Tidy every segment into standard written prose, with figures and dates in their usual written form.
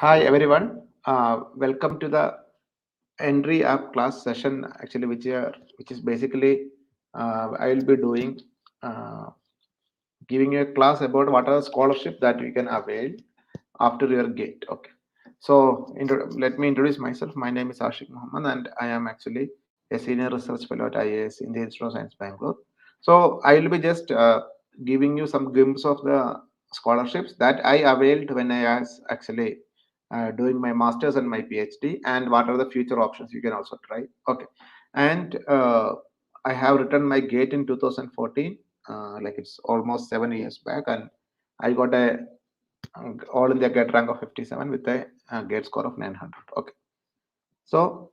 Hi everyone. Welcome to the entry app class session. Actually, which is basically I will be doing uh, giving you a class about what are the scholarship that you can avail after your gate. Okay. So let me introduce myself. My name is Ashik Muhammad, and I am actually a senior research fellow at IAS in the Institute of Science Bangalore. So I will be just giving you some glimpse of the scholarships that I availed when I was actually doing my masters and my PhD, and what are the future options you can also try. Okay, and I have written my GATE in 2014, like it's almost 7 years back, and I got a all India GATE rank of 57 with a GATE score of 900. Okay, so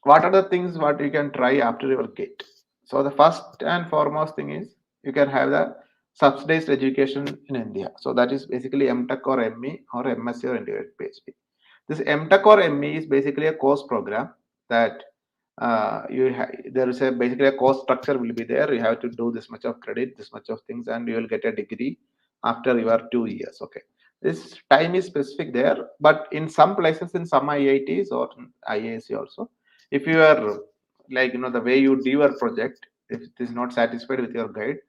what are the things what you can try after your GATE? So the first and foremost thing is you can have the subsidized education in India. So that is basically MTech or ME or MSc or integrated PhD. This MTech or ME is basically a course program that there is a basically a course structure will be there. You have to do this much of credit, this much of things, and you will get a degree after your 2 years. Okay, this time is specific there, but in some places, in some IITs or IAC also, if you are like the way you do your project, if it is not satisfied with your guide,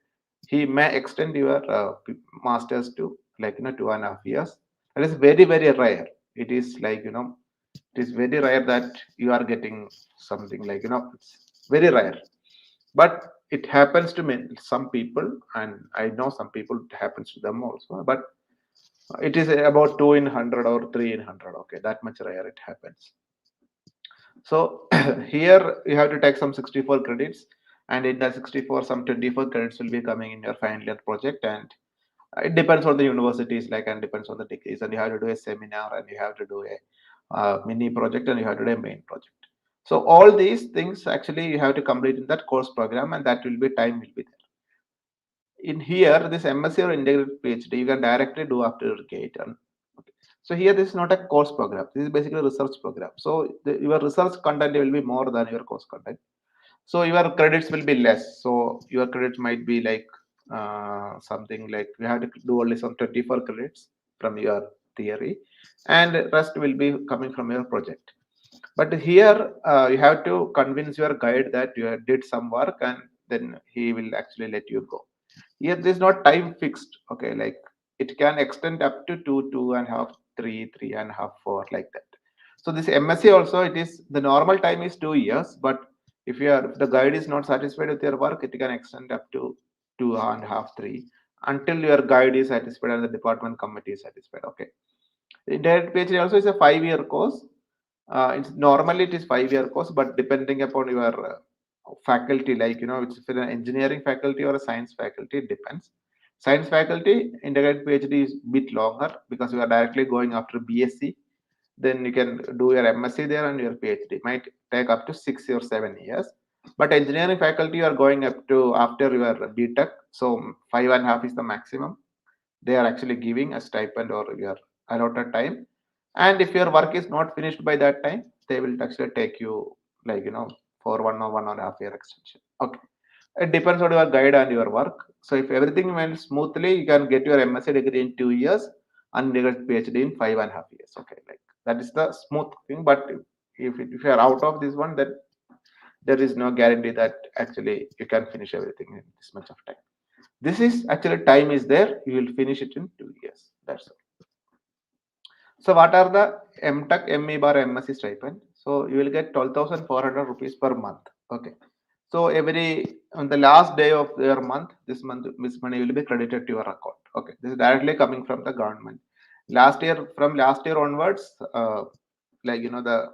he may extend your masters to 2.5 years. That is very very rare. It is it is very rare that you are getting something it's very rare, but it happens to some people, and I know some people it happens to them also, but it is about 2 in 100 or 3 in 100. Okay, that much rare it happens. So here you have to take some 64 credits, and in the 64 some 24 credits will be coming in your final year project, and it depends on the universities, like, and depends on the degrees, and you have to do a seminar, and you have to do a mini project, and you have to do a main project. So all these things actually you have to complete in that course program, and that will be time will be there. In here, this MSc or integrated PhD you can directly do after your gate. And okay. So here this is not a course program. This is basically a research program. So your research content will be more than your course content. So your credits will be less. So your credits might be like something like you have to do only some 24 credits from your theory, and rest will be coming from your project. But here you have to convince your guide that you did some work, and then he will actually let you go. Here there's not time fixed. Okay, like it can extend up to 2.5, 3, 3.5, 4, like that. So this MSc also, it is the normal time is 2 years, but if the guide is not satisfied with your work, it can extend up to 2.5, 3, until your guide is satisfied and the department committee is satisfied. Okay. Integrated PhD also is a 5-year course. It's normally it is 5-year course, but depending upon your faculty, like it's if an engineering faculty or a science faculty, it depends. Science faculty integrated PhD is bit longer because you are directly going after BSc. Then you can do your MSc there, and your PhD might take up to 6 or 7 years. But engineering faculty you are going up to after your BTech, so 5.5 is the maximum they are actually giving a stipend or your allotted time. And if your work is not finished by that time, they will actually take you for 1 or 1.5 year extension. Okay, it depends on your guide and your work. So if everything went smoothly, you can get your MSc degree in 2 years and get PhD in 5.5 years. Okay, like that is the smooth thing. But if you are out of this one, then there is no guarantee that actually you can finish everything in this much of time. This is actually time is there. You will finish it in 2 years. That's all. So what are the MTech, ME bar, MSc stipend? So you will get 12,400 rupees per month. Okay. So every on the last day of your month, this money will be credited to your account. Okay. This is directly coming from the government. From last year onwards, the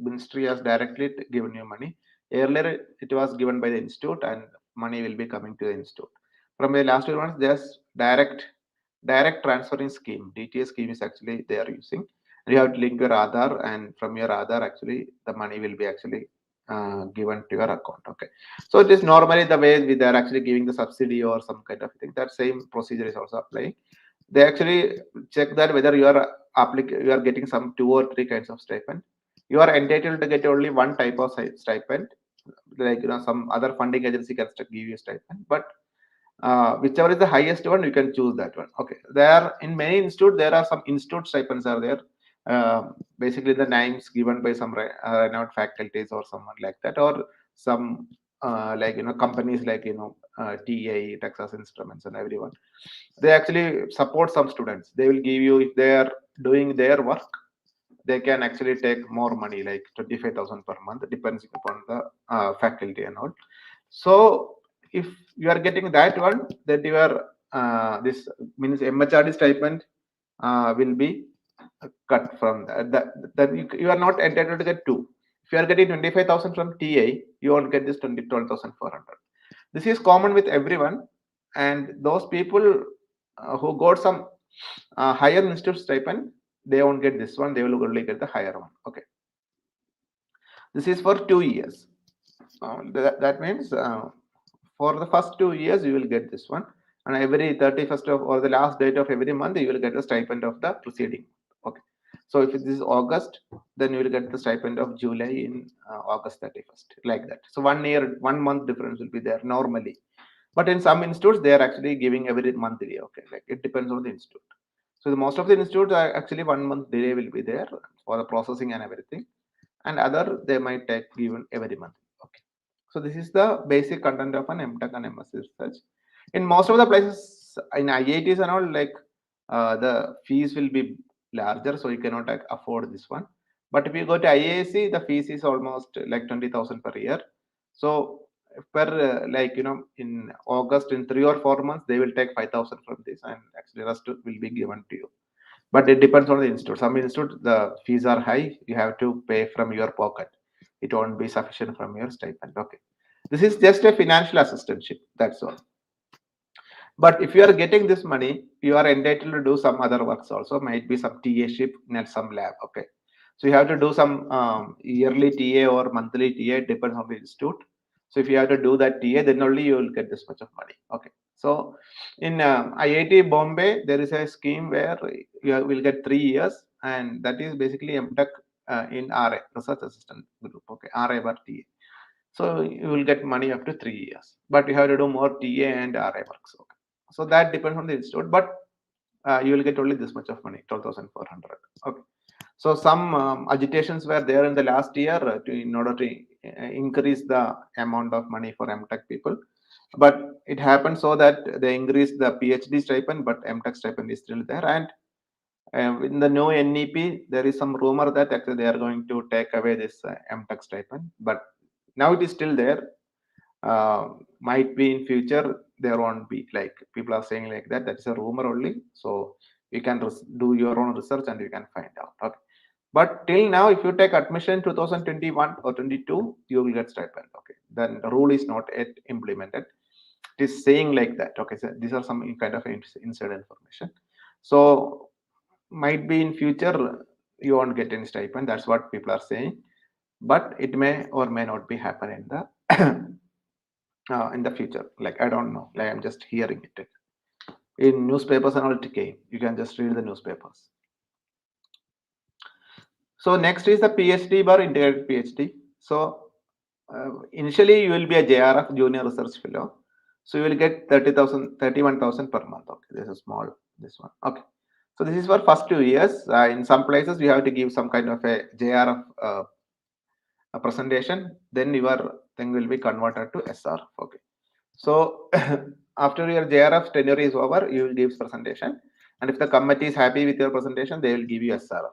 ministry has directly given you money. Earlier, it was given by the institute, and money will be coming to the institute. From the last year onwards, there's direct transferring scheme. DTA scheme is actually they are using. You have to link your Aadhaar, and from your Aadhaar, actually, the money will be actually given to your account. Okay, so it is normally the way they are actually giving the subsidy or some kind of thing. That same procedure is also applying. They actually check that whether you are getting some 2 or 3 kinds of stipend. You are entitled to get only one type of stipend, like some other funding agency can give you a stipend, but whichever is the highest one, you can choose that one. Okay, there in many institute there are some institute stipends are there. basically the names given by some renowned faculties or someone like that, or some companies like TA, Texas Instruments, and everyone. They actually support some students. They will give you, if they are doing their work, they can actually take more money, like 25,000 per month, depends upon the faculty and all. So if you are getting that one, that your this means MHRD stipend will be cut from that. That you are not entitled to get two. If you are getting 25,000 from TA, you won't get this 12,400. This is common with everyone, and those people who got some higher institute stipend, they won't get this one. They will only get the higher one. Okay, this is for 2 years. That means for the first 2 years you will get this one, and every 31st of or the last date of every month you will get the stipend of the preceding. Okay, so if this is August, then you will get the stipend of July in August 31st, like that. So 1 year, 1 month difference will be there normally, but in some institutes they are actually giving every monthly. Okay, like it depends on the institute. So the most of the institutes are actually 1 month delay will be there for the processing and everything, and other they might take even every month. Okay, so this is the basic content of an MTech and MSc research. In most of the places, in IITs and all, like the fees will be larger, so you cannot afford this one. But if you go to IISc, the fees is almost like 20,000 per year. So per in August, in 3 or 4 months, they will take 5,000 from this, and actually rest will be given to you. But it depends on the institute. Some institute the fees are high, you have to pay from your pocket. It won't be sufficient from your stipend. Okay, this is just a financial assistantship, that's all. But if you are getting this money, you are entitled to do some other works also. Might be some TA ship in some lab. Okay, so you have to do some yearly TA or monthly TA, depends on the institute. So if you have to do that TA, then only you will get this much of money. Okay, so in IIT Bombay, there is a scheme where you will get 3 years, and that is basically MTech in RA, Research Assistant Group. Okay, RA or TA. So you will get money up to 3 years, but you have to do more TA and RA works. Okay, so that depends on the institute, but you will get only this much of money, 12,400. Okay, so some agitations were there in the last year in order to increase the amount of money for MTech people, but it happened so that they increased the PhD stipend, but MTech stipend is still there. And in the new NEP, there is some rumor that actually they are going to take away this MTech stipend, but now it is still there. Might be in future there won't be, like people are saying like that. That's a rumor only. So you can do your own research and you can find out. Okay, but till now, if you take admission 2021 or 22, you will get stipend. Okay, then the rule is not yet implemented. It is saying like that. Okay, so these are some kind of inside information. So might be in future you won't get any stipend. That's what people are saying, but it may or may not be happen in the future. Like I don't know. Like I'm just hearing it in newspapers and all. It came. You can just read the newspapers. So next is the PhD bar integrated PhD. So initially you will be a JRF, Junior Research Fellow. So you will get 31,000 per month. Okay, this is small. This one. Okay. So this is for first 2 years. In some places you have to give some kind of a JRF a presentation. Then your thing will be converted to SR. Okay. So after your JRF tenure is over, you will give presentation, and if the committee is happy with your presentation, they will give you SRF.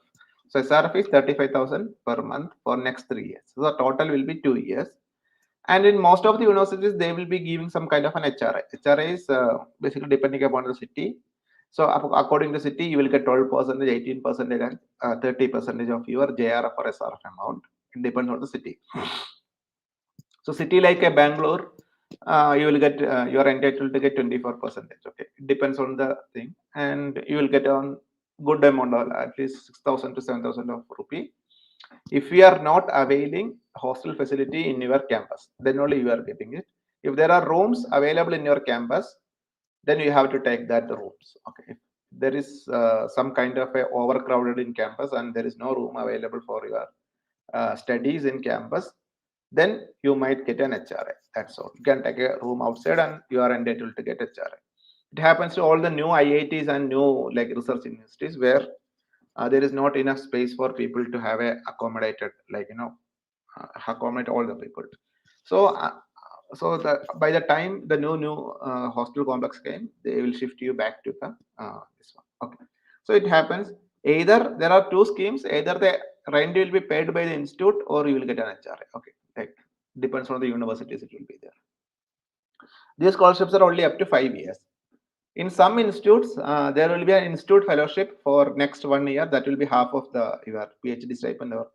So SRF is 35,000 per month for next 3 years. So the total will be 2 years. And in most of the universities, they will be giving some kind of an HRI. HRI is basically depending upon the city. So according to city, you will get 12%, 18%, and 30% of your JRF or SRF amount. It depends on the city. So city like a Bangalore, you will get you are entitled to get 24%. Okay, it depends on the thing, and you will get on good amount of at least 6,000 to 7,000 of rupee. If we are not availing hostel facility in your campus, then only you are getting it. If there are rooms available in your campus, then you have to take that rooms. Okay, if there is some kind of a overcrowded in campus and there is no room available for your studies in campus, then you might get an HRI. That's all. You can take a room outside and you are entitled to get HRI. It happens to all the new IITs and new like research universities where there is not enough space for people to have a accommodated, like, accommodate all the people. So by the time the new hostel complex came, they will shift you back to the this one. Okay, so it happens either there are two schemes, either the rent will be paid by the institute or you will get an HRA. Okay, like depends on the universities, it will be there. These scholarships are only up to 5 years. In some institutes, there will be an institute fellowship for next 1 year. That will be half of the your PhD stipend or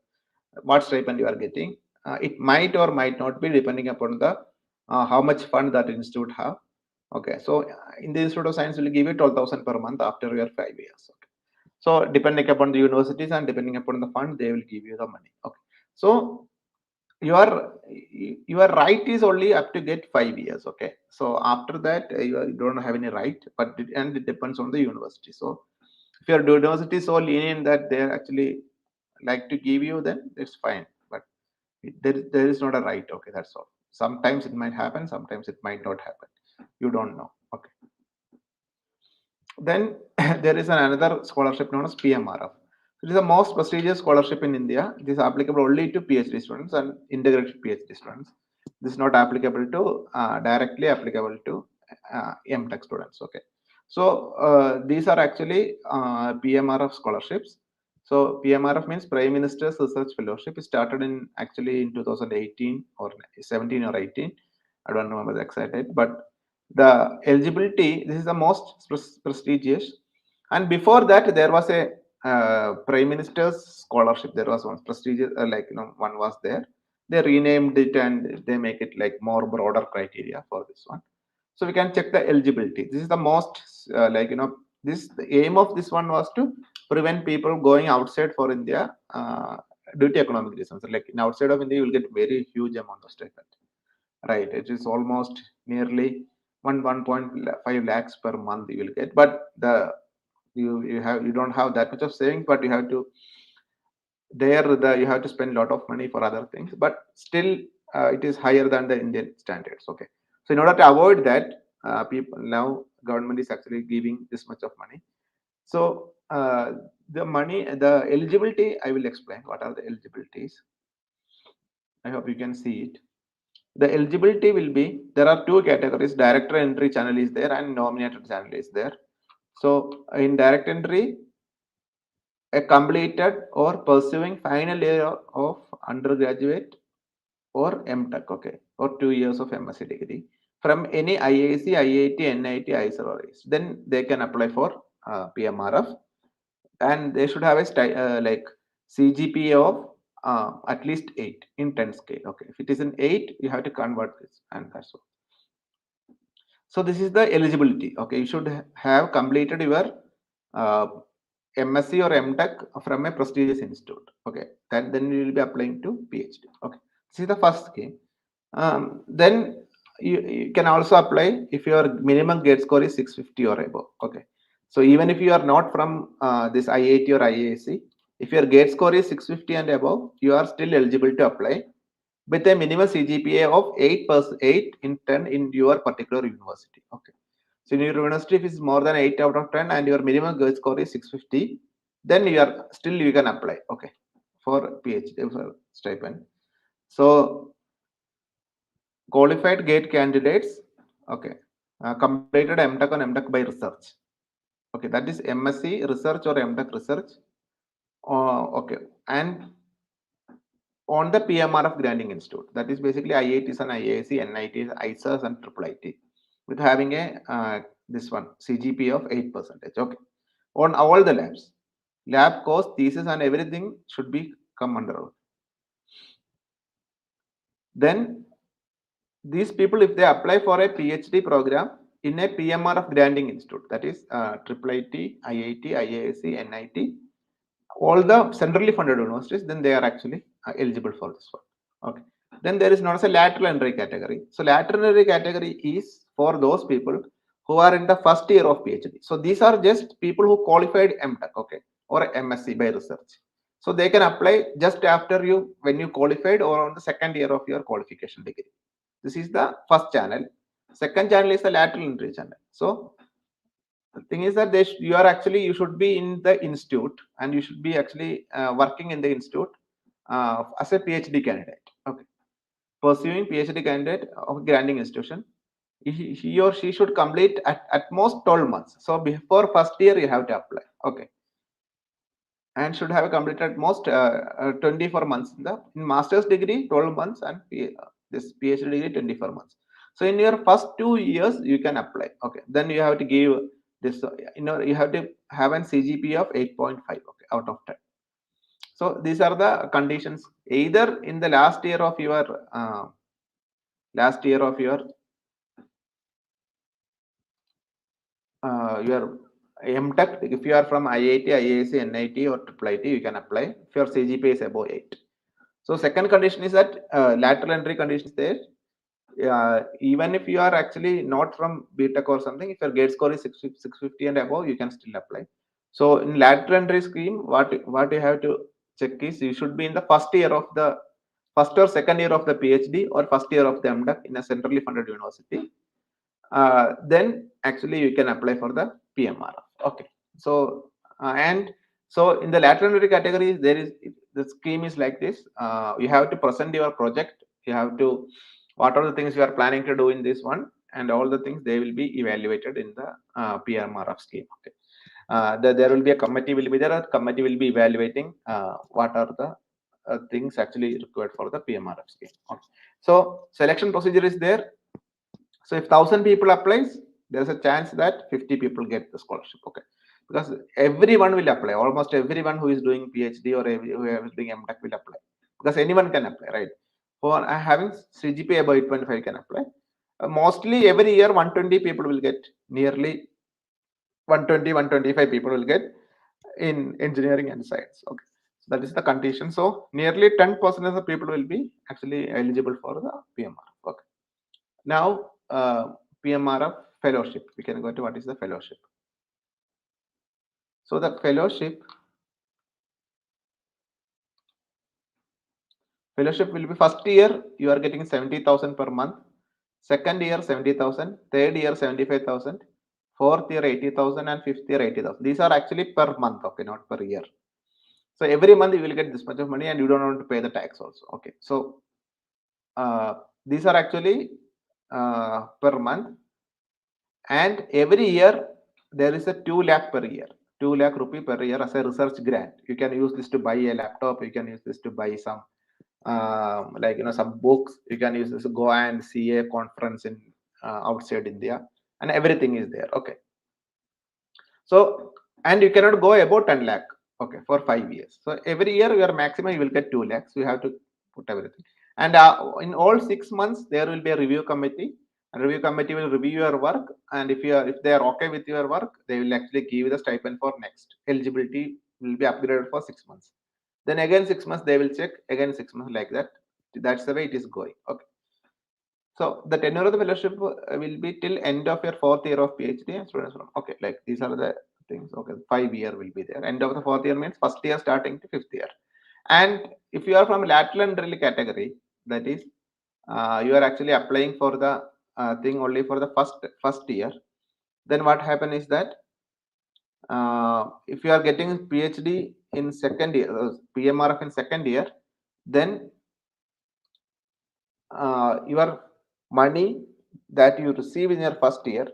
what stipend you are getting. It might or might not be depending upon the how much fund that institute have. Okay, so in the Institute of Science will give you 12,000 per month after your 5 years. Okay, so depending upon the universities and depending upon the fund, they will give you the money. Okay, so your your right is only up to get 5 years. Okay, so after that you don't have any right, but and it depends on the university. So if your university is so lenient that they actually like to give you, then it's fine, but there is not a right. Okay, that's all. Sometimes it might happen, sometimes it might not happen, you don't know. Okay, then there is another scholarship known as PMRF. It is the most prestigious scholarship in India. It is applicable only to PhD students and integrated PhD students. This is not applicable to directly applicable to MTech students. Okay, so these are actually PMRF scholarships. So PMRF means Prime Minister's Research Fellowship. It started in actually in 2018 or 17 or 18. I don't remember the exact date, but the eligibility, this is the most prestigious. And before that, there was a Prime Minister's scholarship. There was one prestigious, like one was there. They renamed it and they make it like more broader criteria for this one. So we can check the eligibility. This is the most this the aim of this one was to prevent people going outside for India due to economic reasons. Like in outside of India, you will get very huge amount of stipend. Right, it is almost nearly 1.5 lakhs per month you will get, but you don't have that much of savings, but you have to you have to spend a lot of money for other things, but still it is higher than the Indian standards. Okay, so in order to avoid that, people now government is actually giving this much of money. So the eligibility, I will explain what are the eligibilities. I hope you can see it. The eligibility will be, there are two categories: direct entry channel is there and nominated channel is there. So in direct entry, a completed or pursuing final year of undergraduate or MTech, okay, or 2 years of MSc degree from any IIC, IIT, NIT, ISR or IIS, then they can apply for PMRF, and they should have a like CGPA of at least 8 in 10 scale. Okay, if it is an 8, you have to convert this, and that's all. So this is the eligibility. Okay, you should have completed your MSc or MTech from a prestigious institute. Okay, then you will be applying to PhD. Okay, this is the first scheme. Then you can also apply if your minimum gate score is 650 or above. Okay, so even if you are not from this IIT or IISc, if your gate score is 650 and above, you are still eligible to apply with a minimum CGPA of 8 in 10 in your particular university. Okay, so in your university, if it's more than 8 out of 10 and your minimum gate score is 650, then you can apply. Okay, for PhD for stipend. So qualified GATE candidates, okay, completed MTech on MTech by research. Okay, that is MSc research or MTech research. Okay, and on the PMRF granting institute, that is basically IITs and IISc, NITs, ISAs and IIIT, with having a this one CGPA of 8%. Okay, on all the labs, lab cost, thesis, and everything should be come under. Then these people, if they apply for a PhD program in a PMRF granting institute, that is IIIT, IIT, IISc, NIT, all the centrally funded universities, then they are actually eligible for this one. Okay. Then there is not a lateral entry category. So lateral entry category is for those people who are in the first year of PhD. So these are just people who qualified MTech, okay, or MSc by research. So they can apply just after when you qualified or on the second year of your qualification degree. This is the first channel. Second channel is the lateral entry channel. So The thing is that you are actually, you should be in the institute, and you should be actually working in the institute as a PhD candidate. Okay, pursuing PhD candidate of a granting institution. He or she should complete at most 12 months. So before first year you have to apply. Okay, and should have completed at most 24 months in master's degree 12 months, and this PhD degree 24 months. So in your first 2 years you can apply. Okay, then you have to give this, you have to have an CGP of 8.5, okay, out of 10. So these are the conditions. Either in the last year of your last year of your MTech, if you are from IIT, IISc, NIT, or IIIT, you can apply if your CGPA is above 8. So second condition is that lateral entry condition is there. Even if you are actually not from BTech or something, if your gate score is 650 and above, you can still apply. So in lateral entry scheme, what you have to check is you should be in the first year of the first or second year of the PhD or first year of the MTech in a centrally funded university. Then actually you can apply for the PMRF. Okay, so and so in the lateral entry category, there is, the scheme is like this. You have to present your project. You have to, what are the things you are planning to do in this one, and all the things they will be evaluated in the PMRF scheme. Okay, there will be a committee will be there. A committee will be evaluating what are the things actually required for the PMRF scheme. Okay. So selection procedure is there. So if 1,000 people applies, there's a chance that 50 people get the scholarship. Okay, because everyone will apply. Almost everyone who is doing PhD or who is doing MTech will apply, because anyone can apply, right? For having CGPA above 8.5 can apply. Mostly every year 120 people will get, nearly 120, 125 people will get in engineering and science. Okay, so that is the condition. So nearly 10% of the people will be actually eligible for the PMR. Okay. Now, PMRF fellowship. We can go to what is the fellowship. So the fellowship will be, first year you are getting 70,000 per month, second year 70,000, third year 75,000, fourth year 80,000, and fifth year 80,000. These are actually per month, okay, not per year. So every month you will get this much of money, and you don't want to pay the tax also. Okay, so these are actually per month, and every year there is a 2 lakh per year, 2 lakh rupee per year as a research grant. You can use this to buy a laptop. You can use this to buy some like some books. You can use this to go and see a conference in outside India, and everything is there. Okay, so and you cannot go above 10 lakh. Okay, for 5 years. So every year your maximum you will get 2 lakhs. You have to put everything, and in all 6 months there will be a review committee. And review committee will review your work, and if they are okay with your work, they will actually give you the stipend for next. Eligibility will be upgraded for 6 months. Then again 6 months they will check, again 6 months, like that. That's the way it is going. Okay, so the tenure of the fellowship will be till end of your fourth year of PhD, and students from, okay, like these are the things. Okay, 5 year will be there. End of the fourth year means first year starting to fifth year. And if you are from lateral entry category, that is you are actually applying for the thing only for the first year. Then what happen is that if you are getting PhD in second year, PMRF in second year, then your money that you receive in your first year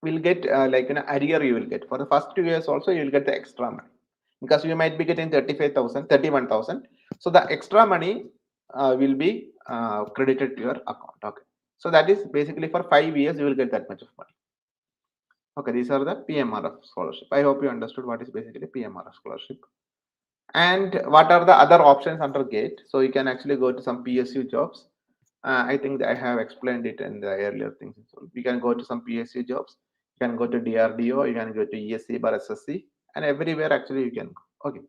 will get like an arrear. You will get for the first 2 years also, you will get the extra money, because you might be getting 35,000, 31,000. So the extra money will be credited to your account. Okay, so that is basically for 5 years you will get that much of money. Okay, these are the PMRF scholarship. I hope you understood what is basically PMRF scholarship. And what are the other options under GATE? So you can actually go to some PSU jobs. I think I have explained it in the earlier things. So you can go to some PSU jobs. You can go to DRDO. You can go to ESC or SSC, and everywhere actually you can go. Okay.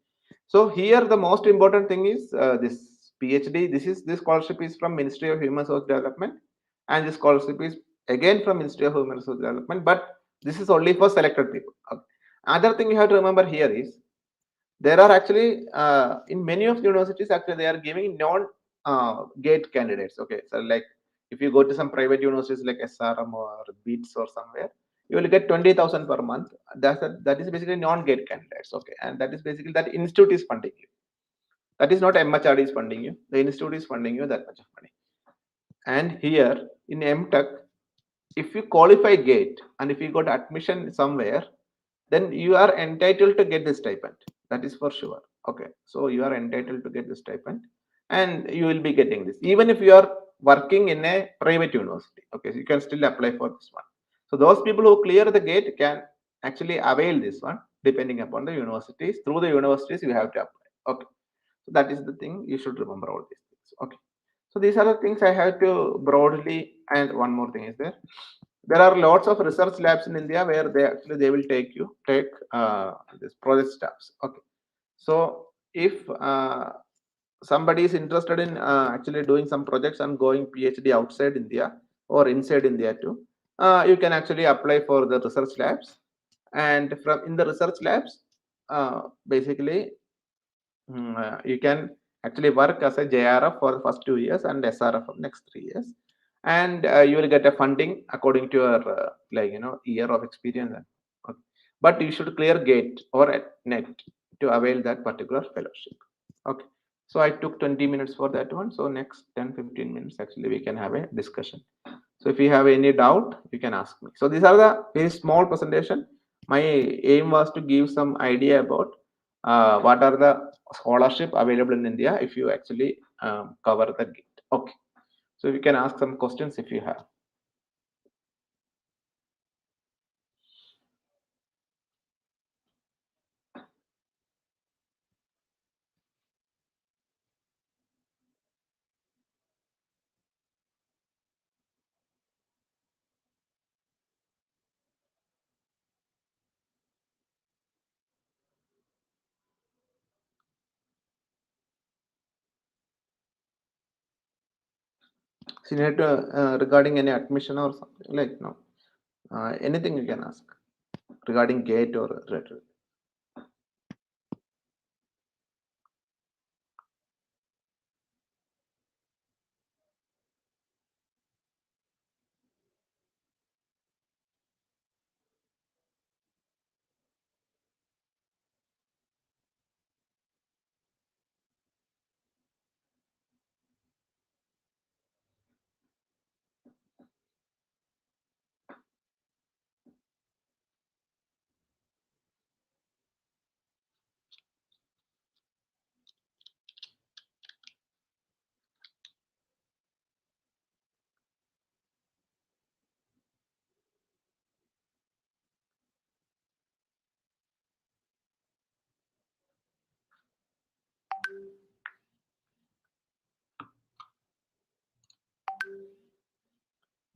So here the most important thing is this PhD. This scholarship is from Ministry of Human Resource Development, and this scholarship is again from Ministry of Human Resource Development. But this is only for selected people. Okay. Other thing you have to remember here is, there are actually in many of the universities actually they are giving non gate candidates. Okay, so like if you go to some private universities like SRM or BEATS or somewhere, you will get 20,000 per month. That is basically non-GATE candidates. Okay, and that is basically that institute is funding you. That is not MHRD is funding you. The institute is funding you that much of money. And here in MTech, if you qualify GATE and if you got admission somewhere, then you are entitled to get the stipend. That is for sure. Okay, so you are entitled to get the stipend, and you will be getting this even if you are working in a private university. Okay, so you can still apply for this one. So those people who clear the GATE can actually avail this one depending upon the universities. Through the universities, you have to apply. Okay, so that is the thing you should remember all these things. Okay, so these are the things I have to broadly. And one more thing is there are lots of research labs in India where they will take this project staffs. Okay, so if somebody is interested in actually doing some projects and going PhD outside India or inside India too, you can actually apply for the research labs, and from in the research labs, basically you can actually work as a JRF for the first 2 years and SRF for the next 3 years, and you will get a funding according to your year of experience. Okay. But you should clear GATE or NET to avail that particular fellowship. Okay. So I took 20 minutes for that one. So next 10-15 minutes actually we can have a discussion. So if you have any doubt, you can ask me. So these are the very small presentation. My aim was to give some idea about what are the scholarship available in India if you actually cover the GATE. Okay. So you can ask some questions if you have. So you need to regarding any admission or something like no, anything you can ask regarding GATE or Lateral.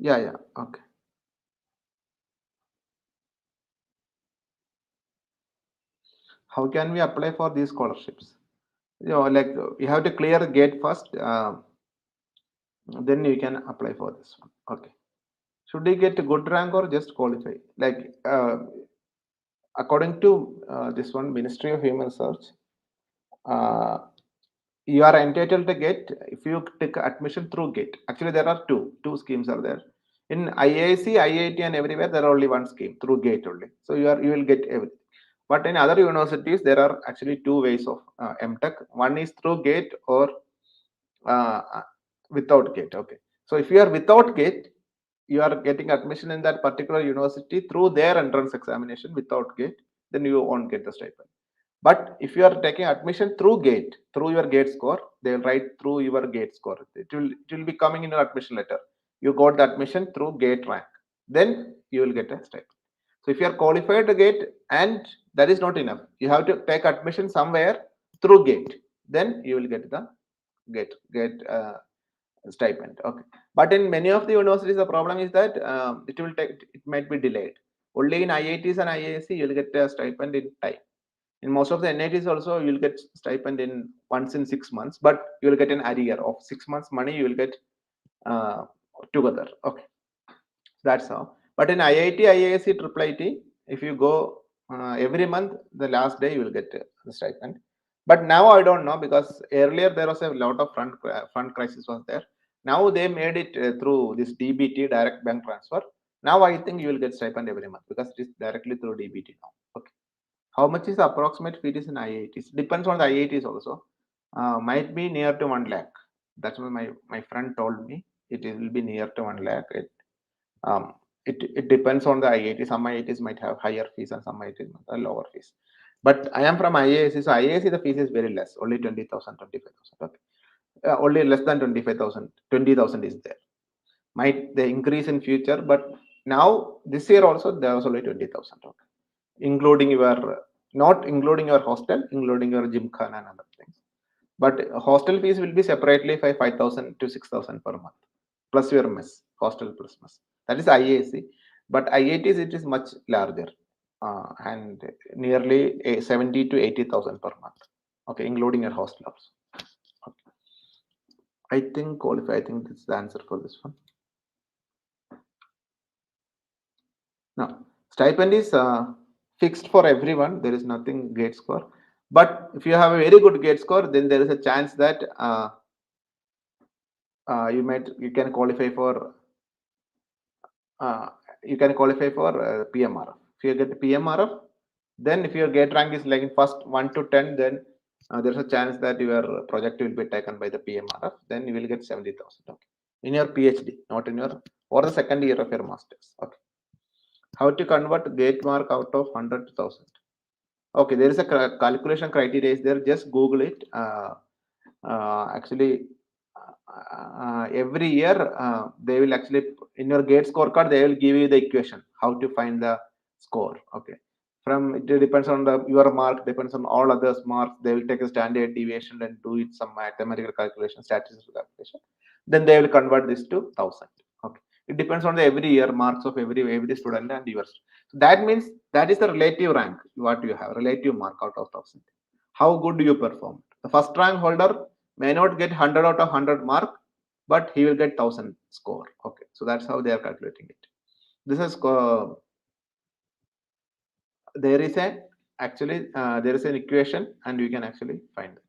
Yeah. Okay. How can we apply for these scholarships? Like you have to clear the GATE first, then you can apply for this one. Okay. Should you get a good rank or just qualify? Like according to this one, Ministry of Human Research, uh, you are entitled to get if you take admission through GATE. Actually, there are two schemes are there. In IIC, IIT, and everywhere there are only one scheme through GATE only. So you will get everything. But in other universities, there are actually two ways of MTech. One is through GATE or uh, without GATE. Okay. So if you are without GATE, you are getting admission in that particular university through their entrance examination without GATE, then you won't get the stipend. But if you are taking admission through GATE, through your GATE score, they will write through your GATE score. It will be coming in your admission letter. You got the admission through GATE rank, then you will get a stipend. So if you are qualified to GATE, and that is not enough, you have to take admission somewhere through GATE, then you will get the GATE stipend. Okay, but in many of the universities, the problem is that it might be delayed. Only in IITs and IISc, you'll get a stipend in time. In most of the NITs also, you'll get stipend in once in 6 months, but you'll get an arrear of 6 months money. You will get uh, together. Okay, that's how. But in IIT, IISc, Triple IT, if you go every month, the last day you will get the stipend. But now I don't know, because earlier there was a lot of fund crisis was there. Now they made it through this DBT, direct bank transfer. Now I think you will get stipend every month because it is directly through DBT now. Okay. How much is the approximate fees in IITs? Depends on the IITs also. Might be near to 1 lakh. That's what my friend told me. It will be near to 1 lakh. Um, it depends on the IIT. Some IITs might have higher fees and some IITs might have lower fees. But I am from IISc, so IISc the fees is very less, only 20,000, 25,000. Okay. Only less than 25,000, 20,000 is there. Might they increase in future, but now this year also there was only 20,000. Okay. Including your, not including your hostel, including your gymkhana and other things. But hostel fees will be separately 5,000 to 6,000 per month, plus your mess, hostel plus mess. That is IAC. But IITs it is much larger, and nearly 70 to 80,000 per month. Okay, including your hostel also. Okay. I think qualify. I think this is the answer for this one. Now, stipend is fixed for everyone. There is nothing gate score. But if you have a very good gate score, then there is a chance that you can qualify for uh, PMRF. If you get the PMRF, then if your gate rank is like in first 1 to 10, then there's a chance that your project will be taken by the PMRF. Then you will get 70,000. Okay, in your PhD, not in your or the second year of your masters. Okay, how to convert gate mark out of 100 to 1000? Okay, there is a calculation criteria is there. Just Google it. Actually, every year they will actually in your gate scorecard they will give you the equation how to find the score. Okay, from it depends on the your mark, depends on all others marks. They will take a standard deviation and do it some mathematical calculation, statistical calculation. Then they will convert this to 1000. Okay, it depends on the every year marks of every student and yours. So that means that is the relative rank what you have, relative mark out of 1000. How good you perform. The first rank holder may not get 100 out of 100 mark, but he will get 1000 score. Okay, so that's how they are calculating it. This is there is a actually there is an equation and you can actually find it.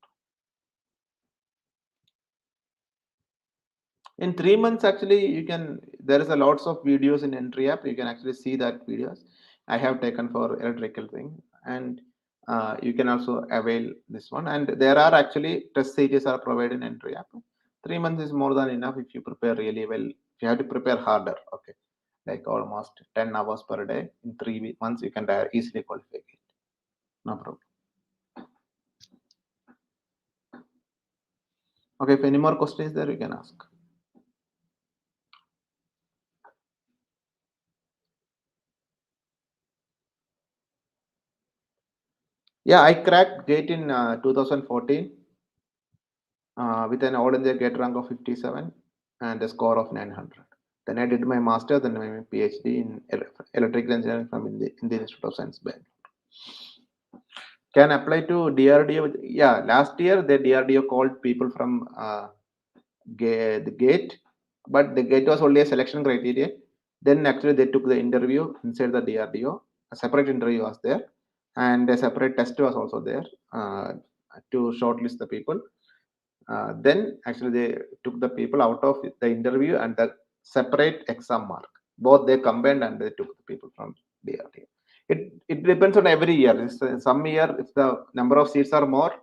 In 3 months actually you can, there is a lots of videos in entry app, you can actually see that videos I have taken for electrical thing. And you can also avail this one, and there are actually test series are provided in entry app. 3 months is more than enough if you prepare really well. You have to prepare harder. Okay, like almost 10 hours per day. In 3 months you can easily qualify it. No problem. Okay, if any more questions there you can ask. Yeah, I cracked gate in 2014 with an all India gate rank of 57 and a score of 900. Then I did my master, then my PhD in electrical engineering from Indian Institute of Science, Bangalore. Can apply to DRDO. Yeah, last year the DRDO called people from the gate, but the gate was only a selection criteria. Then actually they took the interview inside the DRDO. A separate interview was there, and a separate test was also there to shortlist the people. Then actually they took the people out of the interview and the separate exam mark. Both they combined and they took the people from DRDO. It depends on every year. Some year, if the number of seats are more,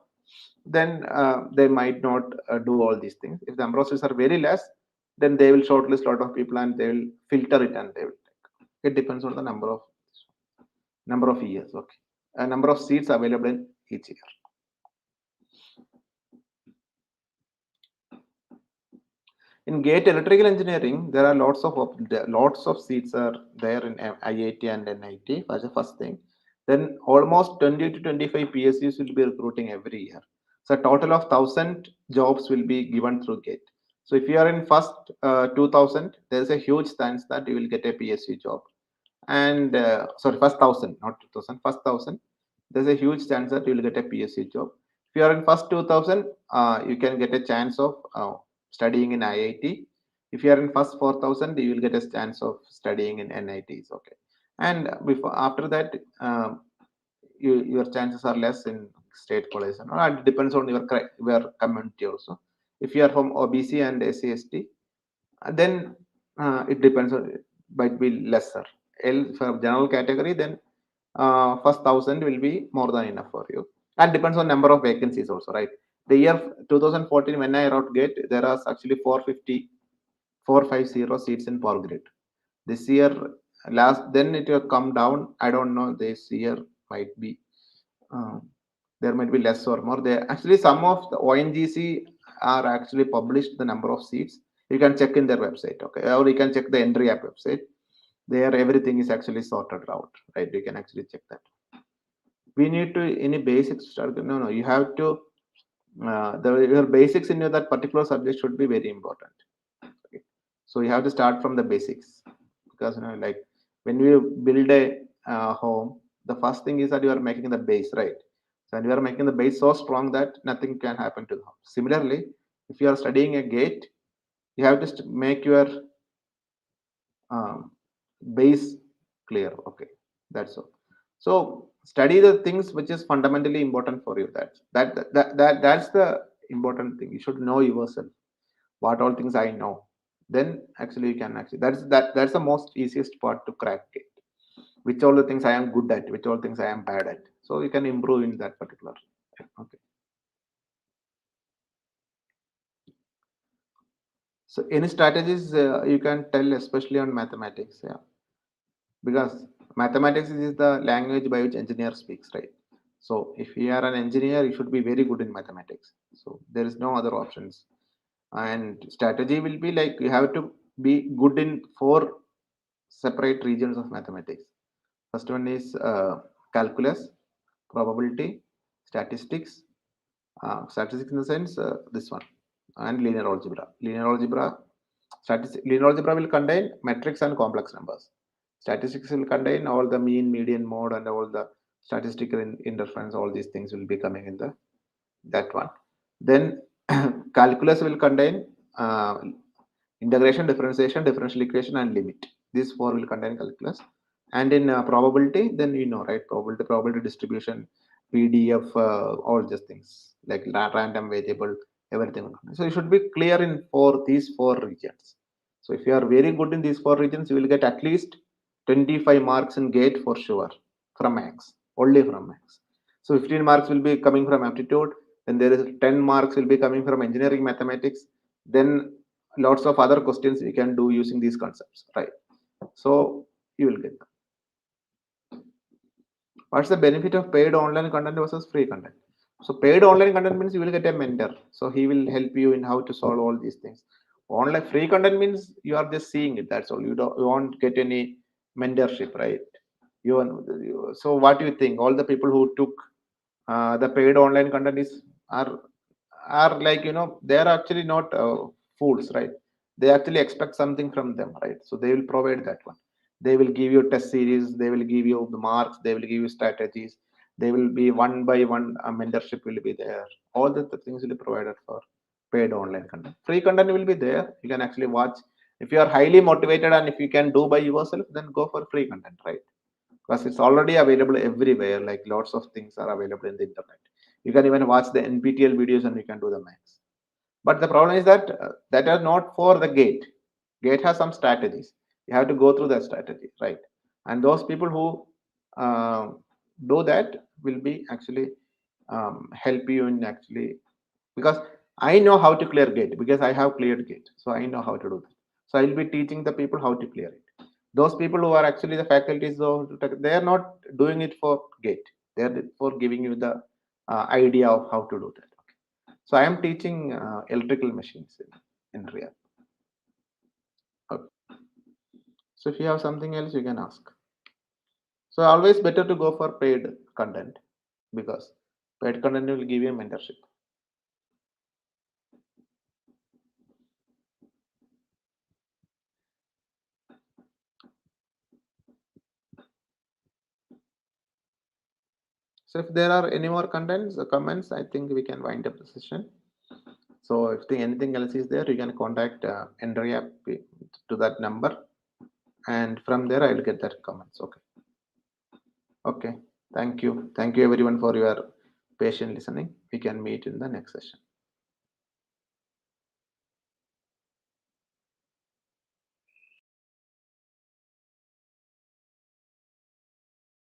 then they might not do all these things. If the number of seats are very less, then they will shortlist a lot of people and they will filter it and they will take. It depends on the number of years. Okay, a number of seats available in each year. In gate electrical engineering, there are lots of seats are there in IIT and NIT. That's the first thing. Then almost 20 to 25 PSUs will be recruiting every year. So a total of 1,000 jobs will be given through gate. So if you are in first 2,000, there is a huge chance that you will get a PSU job. And sorry, first 1,000, not 2,000, first 1,000. There's a huge chance that you will get a PSU job. If you are in first 2,000, you can get a chance of studying in IIT. If you are in first 4,000, you will get a chance of studying in NITs. Okay, and before after that, your chances are less in state college. And it depends on your community also. If you are from OBC and SC/ST, then it depends on might be lesser. L for general category, then first 1,000 will be more than enough for you. And depends on number of vacancies also, right? The year 2014, when I wrote GATE, there are actually 450 seats in per grade. This year, then it will come down. I don't know. This year might be uh, there might be less or more. There actually some of the ONGC are actually published the number of seats. You can check in their website, okay, or you can check the Entry App website. There, everything is actually sorted out, right? You can actually check that. We need to any basics start. No, you have to your basics in that particular subject should be very important. Okay? So you have to start from the basics because like when you build a home, the first thing is that you are making the base, right? So, and you are making the base so strong that nothing can happen to the home. Similarly, if you are studying a gate, you have to make your um, base clear. Okay, that's all. So study the things which is fundamentally important for you. That's the important thing. You should know yourself. What all things I know. Then actually you can actually that's the most easiest part to crack it. Which all the things I am good at, which all things I am bad at. So you can improve in that particular. Okay. So any strategies you can tell, especially on mathematics, yeah, because mathematics is the language by which engineer speaks, right? So if you are an engineer, you should be very good in mathematics. So there is no other options. And strategy will be like you have to be good in four separate regions of mathematics. First one is calculus, probability, statistics, statistics in the sense this one, and linear algebra. Linear algebra will contain metrics and complex numbers. Statistics will contain all the mean, median, mode, and all the statistical interference. All these things will be coming in the that one. Then calculus will contain integration, differentiation, differential equation, and limit. These four will contain calculus. And in probability, then right? Probability distribution, PDF, all these things like random variable, everything. So you should be clear in these four regions. So if you are very good in these four regions, you will get at least 25 marks in GATE for sure from max, only from max. So 15 marks will be coming from aptitude. Then there is 10 marks will be coming from engineering mathematics. Then lots of other questions we can do using these concepts, right? So you will get them. What's the benefit of paid online content versus free content? So paid online content means you will get a mentor. So he will help you in how to solve all these things. Online free content means you are just seeing it. That's all. You won't get any mentorship, right? So what do you think? All the people who took the paid online content are are like they are actually not fools, right? They actually expect something from them, right? So they will provide that one. They will give you test series, they will give you the marks, they will give you strategies, they will be one by one mentorship will be there. All the things will be provided for paid online content. Free content will be there, you can actually watch. If you are highly motivated and if you can do by yourself, then go for free content, right? Because it's already available everywhere. Like lots of things are available in the internet. You can even watch the NPTEL videos and you can do the maths. But the problem is that that are not for the gate. Gate has some strategies. You have to go through that strategy, right? And those people who uh, do that will be actually help you in actually, because I know how to clear gate because I have cleared gate, so I know how to do that. So I'll be teaching the people how to clear it. Those people who are actually the faculties, they are not doing it for gate. They are for giving you the idea of how to do that. Okay. So I am teaching electrical machines in real. Okay. So if you have something else, you can ask. So always better to go for paid content because paid content will give you mentorship. So if there are any more comments, I think we can wind up the session. So if anything else is there, you can contact Andrea to that number, and from there I will get that comments. Okay. Okay. Thank you. Thank you everyone for your patient listening. We can meet in the next session.